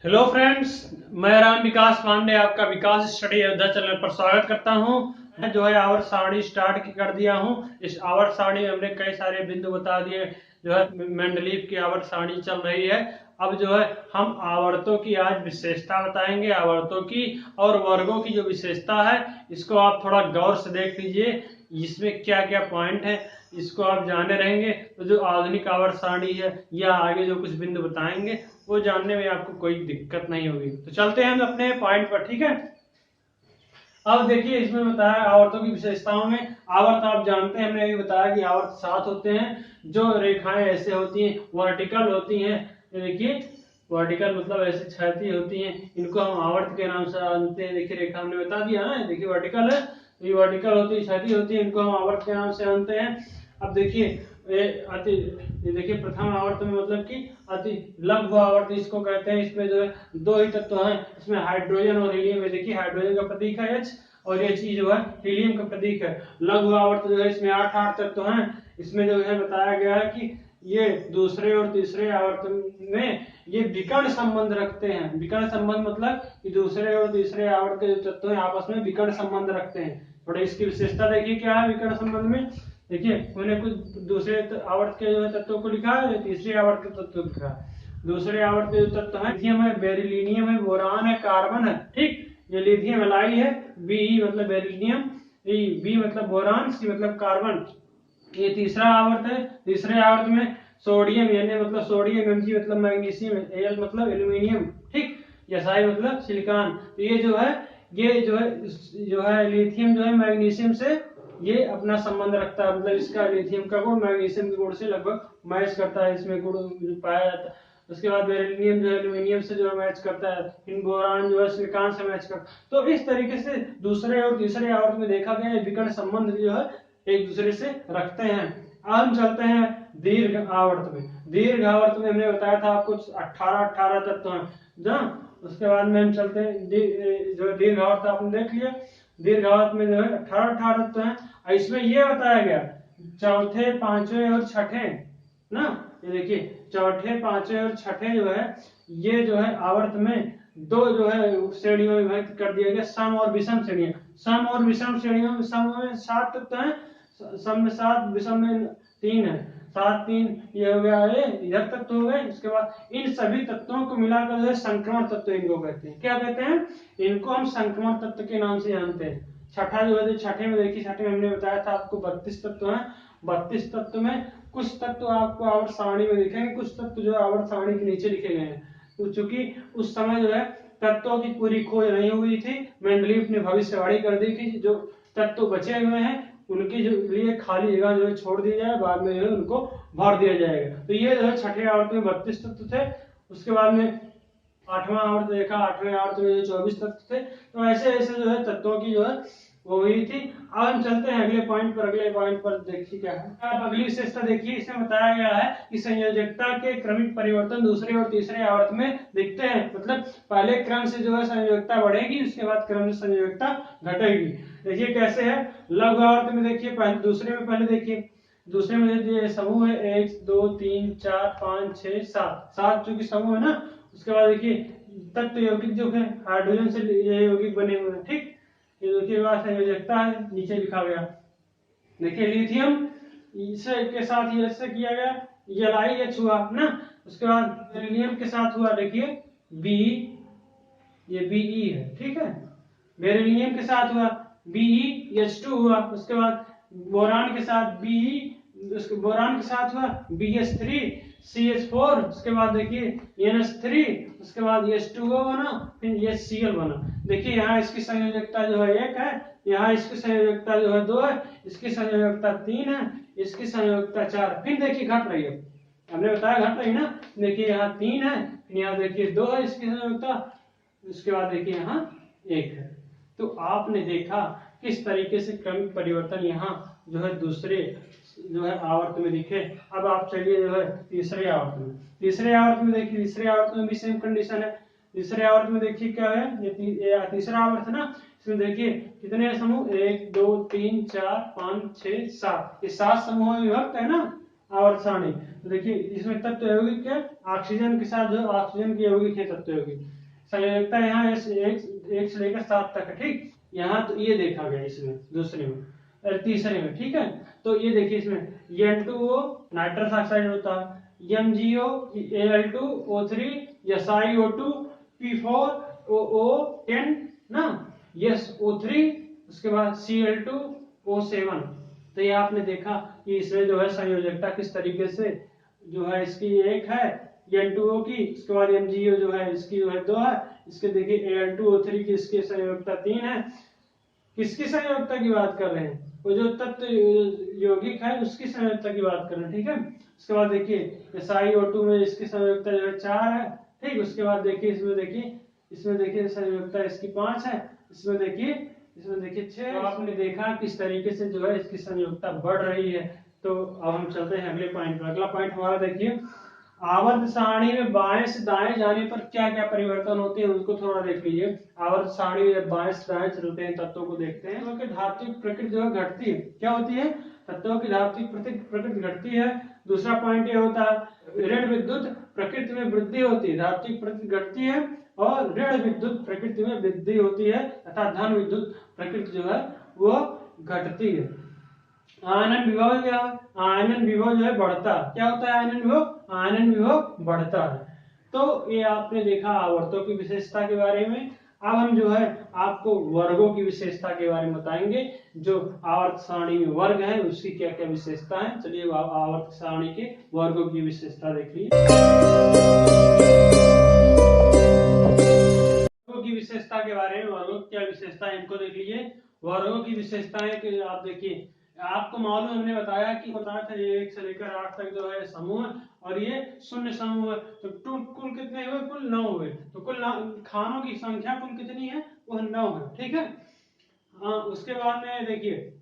Hello friends, मैं राम विकास पांडे आपका विकास study Ayodhya channel पर स्वागत करता हूं। मैं जो है आवर्त सारणी स्टार्ट कर दिया हूं। इस आवर्त सारणी में हमने कई सारे बिंदु बता दिए। जो है मेंडलीव की आवर्त सारणी चल रही है। अब जो है हम आवर्तों की आज विशेषता बताएंगे, आवर्तों की और वर्गों की जो विशेषता है इसको आप थोड़ा गौर से देख लीजिए। इसमें क्या क्या पॉइंट है इसको आप जाने रहेंगे तो जो आधुनिक आवर्त सारणी है या आगे जो कुछ बिंदु बताएंगे वो जानने में आपको कोई दिक्कत नहीं होगी। तो चलते हैं हम अपने पॉइंट पर, ठीक है। अब देखिए इसमें बताया आवर्तों की विशेषताओं में। आवर्त आप जानते हैं, हमने अभी बताया कि आवर्त 7 होते हैं। जो रेखाएं ऐसे होती हैं वर्टिकल होती हैं, देखिए वर्टिकल मतलब ऐसे क्षैतिज होती हैं, इनको हम आवर्त के नाम से जानते हैं। देखिए रेखा हमने बता दिया ना, देखिए वर्टिकल है, ये वर्टिकल होती है, क्षैतिज होती है, इनको हम आवर्त के नाम से जानते हैं। अब देखिए ये देखिए प्रथम आवर्त में मतलब कि अति लघु आवर्त इसको कहते हैं। इसमें जो है दो ही तत्व हैं, इसमें हाइड्रोजन और हीलियम है। देखिए हाइड्रोजन का प्रतीक है H और ये चीज जो है हीलियम का प्रतीक है। लघु आवर्त जो है इसमें 8 तत्व हैं। इसमें जो है बताया गया है कि ये दूसरे और तीसरे आवर्त में ये विकर्ण संबंध रखते हैं। विकर्ण संबंध मतलब कि दूसरे और तीसरे आवर्त के जो तत्व हैं आपस में विकर्ण संबंध रखते हैं। थोड़ा इसकी विशेषता देखिए क्या है विकर्ण संबंध में। देखिए मैंने कुछ दूसरे आवर्त के जो है तत्वों को लिखा है, तीसरे आवर्त के तत्व को लिखा है। दूसरे आवर्त के जो तत्व है लिथियम है, बेरिलियम है, बोरान है, कार्बन है, ठीक। ये लिथियम एलाई है, बी मतलब बेरिलियम, बी मतलब बोरान, सी मतलब कार्बन। ये तीसरा आवर्त है। तीसरे आवर्त में सोडियम यानी मतलब सोडियम, एम मतलब मैग्नीशियम, एल मतलब एल्यूमिनियम, ठीक। एसआई मतलब सिलिकॉन। तो ये जो है लिथियम जो है मैग्नीशियम से ये अपना संबंध रखता है। मतलब इसका लिथियम का गुण मैग्नीशियम के गुण से लगभग मैच करता है, इसमें गुण पाया जाता है। उसके बाद बेरिलियम जो है एल्यूमिनियम से जो है मैच करता है, फिर बोरान जो है सिलिकॉन से मैच करता है। तो इस तरीके से दूसरे और तीसरे आवर्त में देखा गया विकर्ण संबंध जो है एक दूसरे से रखते हैं। अब हम चलते हैं दीर्घ आवर्त में। दीर्घ आवर्त में हमने बताया था आपको 18 तत्व हैं ना। उसके बाद में हम चलते हैं जो दीर्घ आवर्त आपने देख लिया। दीर्घ आवर्त में जो है 18 तत्व हैं। इसमें ये बताया गया चौथे, पांचवें और छठे ना। ये देखिए चौथे, पांचवें और छठे जो है ये जो है आवर्त में दो जो है श्रेणियों में विभक्त कर दिया गया, सम और विषम श्रेणियां। सम और विषम श्रेणियों में सम में 7 तत्व हैं, सम में 7, विषम में 3 है। 7 3 ये हो गया, ये इधर तत्व हो गए। इसके बाद इन सभी तत्वों को मिलाकर जो है संक्रमण तत्व इनको कहते हैं। क्या कहते हैं? इनको हम संक्रमण तत्व के नाम से जानते हैं। छठा जो है छठे में देखिए, छठे में हमने बताया था आपको 32 तत्व हैं। 32 तत्व में कुछ तत्व आपको आवर्त सारणी में दिखेंगे, कुछ तत्व जो आवर्त सारणी के नीचे लिखे गए हैं। तो चूंकि उस समय जो है तत्वों की पूरी खोज नहीं हुई थी, मेंडलीव ने भविष्यवाणी कर दी कि जो तत्व बचे हुए हैं उनके जो लिए खाली जगह जो है छोड़ दी जाए, बाद में जो है उनको भर दिया जाएगा। तो ये जो है छठे आवर्त में 32 तत्व थे। उसके बाद में आठवां आवर्त देखा, आठवें आवर्त में 24 तत्व थे। तो ऐसे ऐसे जो है तत्वों की जो है वो हुई थी। अब हम चलते हैं अगले पॉइंट पर। अगले पॉइंट पर देखिए क्या है। आप अगली विशेषता देखिए, इसमें बताया गया है कि संयोजकता के क्रमिक परिवर्तन दूसरे और तीसरे आवर्त में दिखते हैं। मतलब पहले क्रम से जो है संयोजकता बढ़ेगी, उसके बाद क्रम से संयोजकता घटेगी। देखिए कैसे है। लघु आवर्त में देखिए पहले, दूसरे में पहले देखिए, दूसरे में ये समूह है 1 2 3 4 5 6 7, 7 चूंकि समूह है ना। उसके बाद देखिए तत्व यौगिक जो है हाइड्रोजन से ये यौगिक बने हुए हैं, ठीक। ये देखिए बात संयोजकता है, नीचे लिखा गया। देखिए लिथियम इसे के साथ ये ऐसे किया गया, ये LiH हुआ ना। उसके बाद बेरिलियम के साथ हुआ, देखिए बी, ये Be है, ठीक है। बेरिलियम के साथ हुआ BeH2 हुआ। उसके बाद बोरान के साथ Be, उसके बोरान के साथ हुआ BH3 CH4। उसके बाद देखिए NH3, उसके बाद H2O बना, फिर HCl बना। देखिए यहाँ इसकी संयोजकता जो है 1 है, यहाँ इसकी संयोजकता जो है 2 है, इसकी संयोजकता 3 है, इसकी संयोजकता 4। फिर देखिए घट रही है, हमने बताया घट रही ना। देखिए यहाँ 3 है, फिर यहाँ देखिए 2 है इसकी संयोजकता, उसके बाद देखिए यहाँ 1 है। तो आपने देखा किस तरीके से क्रमिक परिवर्तन यहाँ जो है दूसरे जो है आवर्त में दिखे। अब आप चलिए जो है तीसरे आवर्त में। तीसरे आवर्त में देखिए, तीसरे आवर्त में भी सेम कंडीशन है। तीसरे आवर्त में देखिए क्या है, ये तीसरा आवर्त है ना। इसमें देखिए कितने समूह, 1 2 3 4 5 6 7, ये 7 समूह में विभक्त है ना आवर्त सारणी। तो देखिए इसमें तत्व यौगिक है, ऑक्सीजन के साथ जो ऑक्सीजन के यौगिक है तत्व यौगिक। संयोजकता यहाँ एक से लेकर 7 तक है, ठीक। यहाँ तो ये देखा गया इसमें दूसरे में और तीसरे में, ठीक है। तो ये देखिए इसमें N2O नाइट्रस ऑक्साइड होता है, MgO Al2O3 SiO2 P4OO10 ना, SO3, उसके बाद Cl2O7। तो ये आपने देखा कि इसमें जो है संयोजकता किस तरीके से जो है, इसकी एक है N2O की, इसके बाद MgO जो है इसकी जो है 2 है, इसके देखिए Al2O3 की इसकी संयोजकता 3 है। किसकी संयोजकता की बात कर रहे हैं? वो जो तत्व यौगिक है उसकी संयोजकता की बात कर रहे हैं, ठीक है। उसके बाद देखिए SiO2 में इसकी संयोजकता जो है 4 है, ठीक। उसके बाद देखिए इसमें देखिए संयोजकता इसकी 5 है, इसमें देखिए 6। तो आपने देखा किस तरीके से जो है इसकी संयोजकता बढ़ रही है। तो अब हम चलते हैं अगले पॉइंट पर। अगला पॉइंट हमारा देखिए, आवर्त सारणी में बाएं से दाएं जाने पर क्या क्या परिवर्तन होते हैं उनको थोड़ा देख लीजिए। आवर्त सारणी में बाएं से दाएं चलते हैं, तत्वों को देखते हैं। तो धात्विक प्रकृति जो है घटती है, क्या होती है? तत्वों की धात्विक प्रकृति घटती है। दूसरा पॉइंट ये होता है ऋण विद्युत प्रकृति में वृद्धि होती है, धात्विक प्रकृति घटती है और ऋण विद्युत प्रकृति में वृद्धि होती है तथा धन विद्युत प्रकृति जो है वो घटती है। आयनन विभव जो है बढ़ता है। क्या होता है आयनन विभव बढ़ता है। तो ये आपने देखा आवर्तों की विशेषता के बारे में। अब हम जो है आपको वर्गों की विशेषता के बारे में बताएंगे। जो आवर्त सारणी में वर्ग है उसकी क्या क्या विशेषता है। चलिए आवर्त सारणी के वर्गों की विशेषता देख लीजिए। वर्गों की विशेषता के बारे में, वर्गों की क्या विशेषता है इनको देख लीजिए। वर्गों की विशेषताएं कि आप देखिए, आपको मालूम हमने बताया था ये 1 से लेकर 8 तक जो है समूह और ये शून्य समूह है। तो कुल कितने हुए? कुल 9 हुए। तो कुल खानों की संख्या कुल कितनी है? वो 9 है, ठीक है। हाँ, उसके बाद में देखिए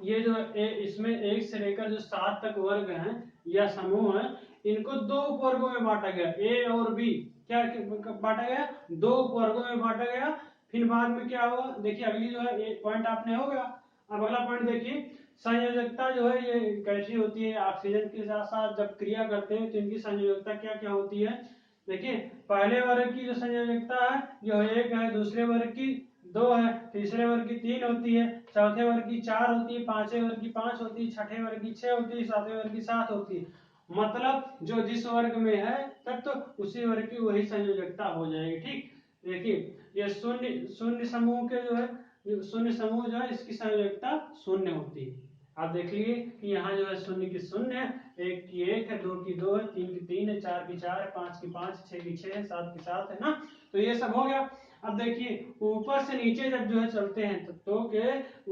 ये जो इसमें 1 से लेकर जो 7 तक वर्ग हैं या समूह है, इनको 2 उपवर्गों में बांटा गया, ए और बी। क्या बांटा गया? 2 उपवर्गों में बांटा गया। फिर बाद में क्या हुआ देखिए, अगली जो है पॉइंट आपने हो गया। अब अगला पॉइंट देखिए, संयोजकता जो है ये कैसी होती है? ऑक्सीजन के साथ साथ जब क्रिया करते हैं तो इनकी संयोजकता क्या क्या होती है? देखिए पहले वर्ग की जो संयोजकता है जो 1 है, दूसरे वर्ग की 2 है, तीसरे वर्ग की 3 होती है, चौथे वर्ग की 4 होती है, पांचवें वर्ग की 5 होती है, छठे वर्ग की 6 होती है, सातवें वर्ग की 7 होती है। मतलब जो जिस वर्ग में है तब तो उसी वर्ग की वही संयोजकता हो जाएगी, ठीक। देखिए ये शून्य समूह के जो है, शून्य समूह जो है इसकी संयोजकता शून्य होती है। आप देख लीजिए कि यहाँ जो है शून्य की शून्य है, 1 की 1 है, 2 की 2 है, 3 की 3 है, 4 की 4 है, 5 की 5, 6 की 6 है, 7 की 7 है ना। तो ये सब हो गया। अब देखिए ऊपर से नीचे जब जो है चलते हैं तत्वों के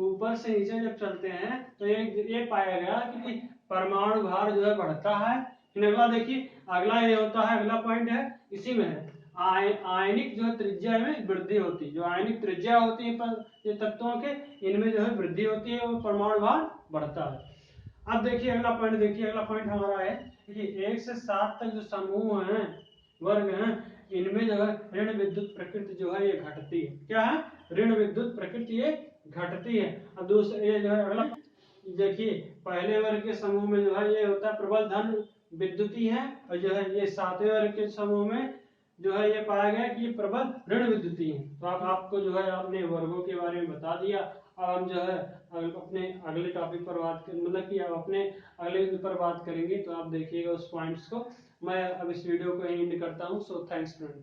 ऊपर से नीचे जब चलते हैं तो ये पाया गया कि परमाणु भार जो है बढ़ता है। फिर अगला देखिए, अगला ये होता है, अगला पॉइंट है इसी में है, आयनिक जो है त्रिज्या में वृद्धि होती है। जो आयनिक त्रिज्या होती है ये तत्वों के, इनमें जो है वृद्धि होती है और परमाणु भार बढ़ता है। अब देखिए अगला पॉइंट, देखिए अगला पॉइंट हमारा है कि 1 से 7 तक जो समूह हैं, वर्ग हैं, इनमें जो है ऋण विद्युत प्रकृति जो है ये घटती है। क्या है? ऋण विद्युत प्रकृति ये घटती है। अब दूसरे ये जो है अगला देखिए, पहले वर्ग के समूह में जो है ये होता है प्रबल धन विद्युती है और जो है ये 7वें वर्ग के समूह में जो है ये पाया गया कि ये प्रबल ऋण विद्युती है। तो आपको जो है आपने वर्गों के बारे में बता दिया। अब हम जो है अपने अगले टॉपिक पर बात कर, मतलब कि आप अपने अगले पर बात करेंगे। तो आप देखिएगा उस पॉइंट्स को। मैं अब इस वीडियो को एंड करता हूँ। So thanks friend.